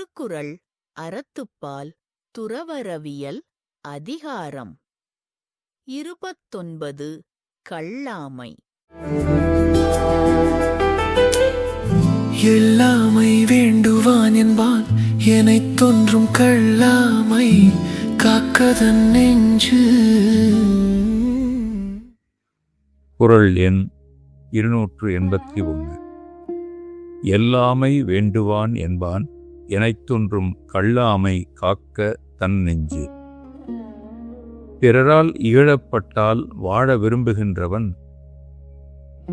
திருக்குறள் அறத்துப்பால் துறவறவியல் அதிகாரம் 29 கள்ளாமை. எல்லாமை வேண்டுவான் என்பான் எனைத் தோன்றும் கள்ளாமை காக்கதன் நெஞ்சு. குறள் எண் 281. எல்லாமை வேண்டுவான் என்பான் எனைத்தொன்றும் கள்ளாமை காக்க தன் நெஞ்சு. பிறரால் இகழப்பட்டால் வாழ விரும்புகின்றவன்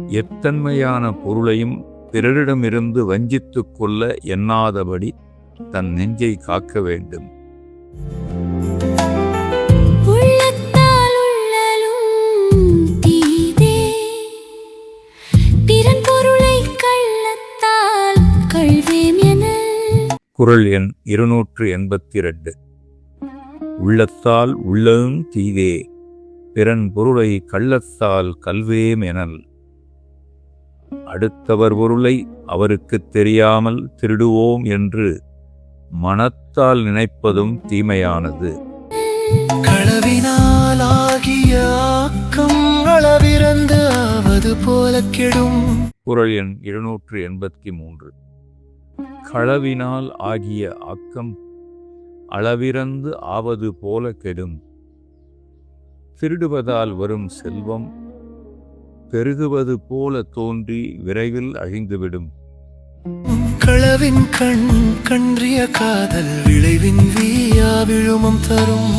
எத்தன்மையான பொருளையும் பிறரிடமிருந்து வஞ்சித்துக் கொள்ள எண்ணாதபடி தன் நெஞ்சை காக்க வேண்டும். குறள் எண் 282. உள்ளத்தால் உள்ளதும் தீதே, பிறன் பொருளை கள்ளத்தால் கல்வேம் எனல். அடுத்தவர் பொருளை அவருக்குத் தெரியாமல் திருடுவோம் என்று மனத்தால் நினைப்பதும் தீமையானது. களவினால் ஆகிய ஆக்கம் அளவிறந்து ஆவது போல கெடும். குறள் எண் 283. களவினால் ஆகிய ஆக்கம் அளவிறந்து ஆவது போல கெடும். திருடுவதால் வரும் செல்வம் பெருகுவது போல தோன்றி விரைவில் அழிந்துவிடும். களவின் கண் கன்றிய காதல் விளைவின் வீயா விழுமம் தரும்.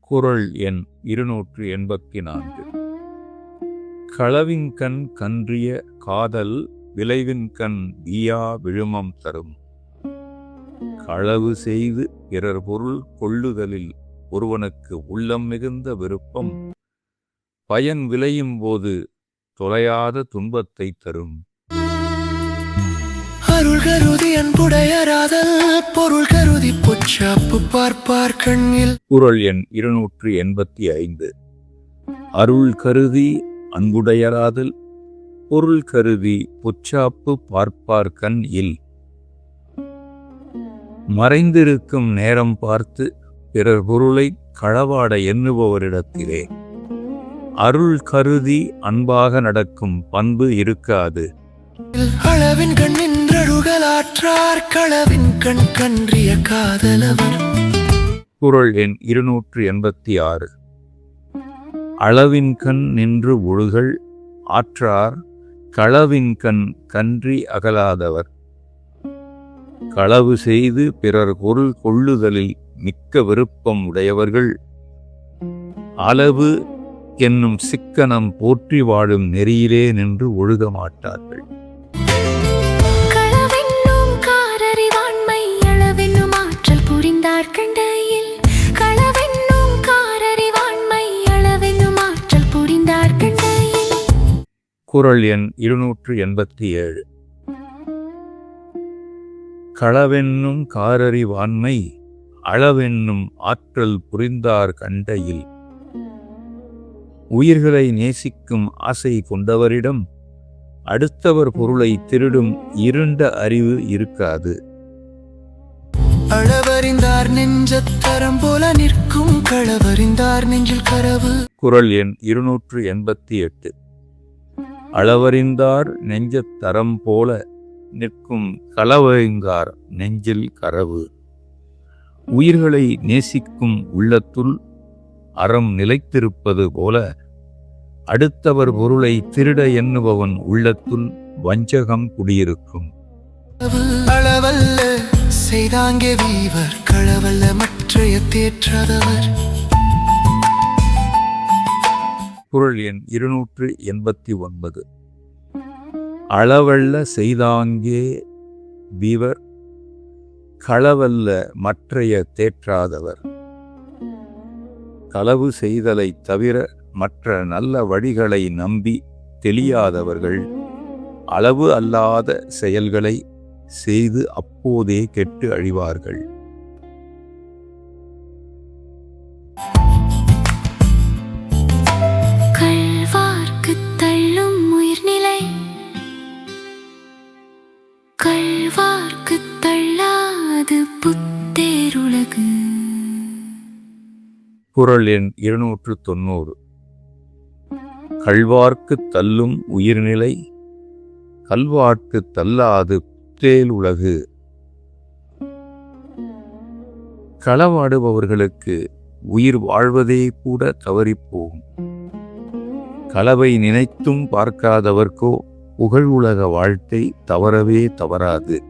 குறள் எண் 284. களவின் கண் கன்றிய காதல் விளைவின் கண் வீயா விழுமம் தரும். களவு செய்து பிறர் பொருள் கொள்ளுதலில் ஒருவனுக்கு உள்ளம் மிகுந்த விருப்பம் பயன் விளையும் போது தொலையாத துன்பத்தை தரும். அருள் கருதி அன்புடையராதல் பொருள் கருதி பொச்சாப்பு பார்ப்பார் கண்ணில். குறள் எண் 285. அருள் கருதி அன்புடையராதல் பொருள் கருதி பொச்சாப்பு பார்ப்பார் கண் இல். மறைந்திருக்கும் நேரம் பார்த்து பிறர் பொருளை களவாட எண்ணுபவரிடத்திலே அருள் கருதி அன்பாக நடக்கும் பண்பு இருக்காது. அளவின் கண் நின்றழுகலாற்றார் களவின் கண் கன்றிய காதலவர். குறள் எண் 286. அளவின் கண் நின்று ஒழுகல் ஆற்றார் களவின் கண் கன்றி அகலாதவர். களவு செய்து பிறர் பொருள் கொள்ளுதலில் மிக்க விருப்பம் உடையவர்கள் அளவு என்னும் சிக்கனம் போற்றி வாழும் நெறியிலே நின்று ஒழுக மாட்டார்கள். குறள் எண் 287. களவென்னும் காரறிவாண்மை அளவென்னும் ஆற்றல் புரிந்தார் கண்டையில். உயிர்களை நேசிக்கும் ஆசை கொண்டவரிடம் அடுத்தவர் பொருளை திருடும் இருண்ட அறிவு இருக்காது. அளவறிந்தார் நெஞ்சத்தரம் போல நிற்கும் களவறிந்தார் நெஞ்சில் கரவு. குறள் எண் 288. அளவறிந்தார் நெஞ்சத்தரம் போல நிற்கும் களவறிந்தார் நெஞ்சில் கரவு. உயிர்களை நேசிக்கும் உள்ளத்துள் அறம் நிலைத்திருப்பது போல அடுத்தவர் பொருளை திருட எண்ணுபவன் உள்ளத்துள் வஞ்சகம் குடியிருக்கும். அளவல்ல செய்தாங்கே வீவர் களவல்ல மற்றைய தேற்றாதவர். குறள் எண் 289. அளவல்ல செய்தாங்கே வீவர் களவல்ல மற்றைய தேற்றாதவர். களவு செய்தலை தவிர மற்ற நல்ல வழிகளை நம்பி தெளியாதவர்கள் அளவு அல்லாத செயல்களை செய்து அப்போதே கெட்டு அழிவார்கள். கள்வார்க்குத் தள்ளும் உயிர்நிலை கள்வ திருக்குறள் எண் 290. கள்வார்க்குத் தள்ளும் உயிர்நிலை கல்வார்க்குத் தள்ளாது புத்தேல் உலகு. களவாடுபவர்களுக்கு உயிர் வாழ்வதே கூட தவறிப்போகும். களவை நினைத்தும் பார்க்காதவர்க்கோ புகழ் உலக வாழ்க்கை தவறவே தவறாது.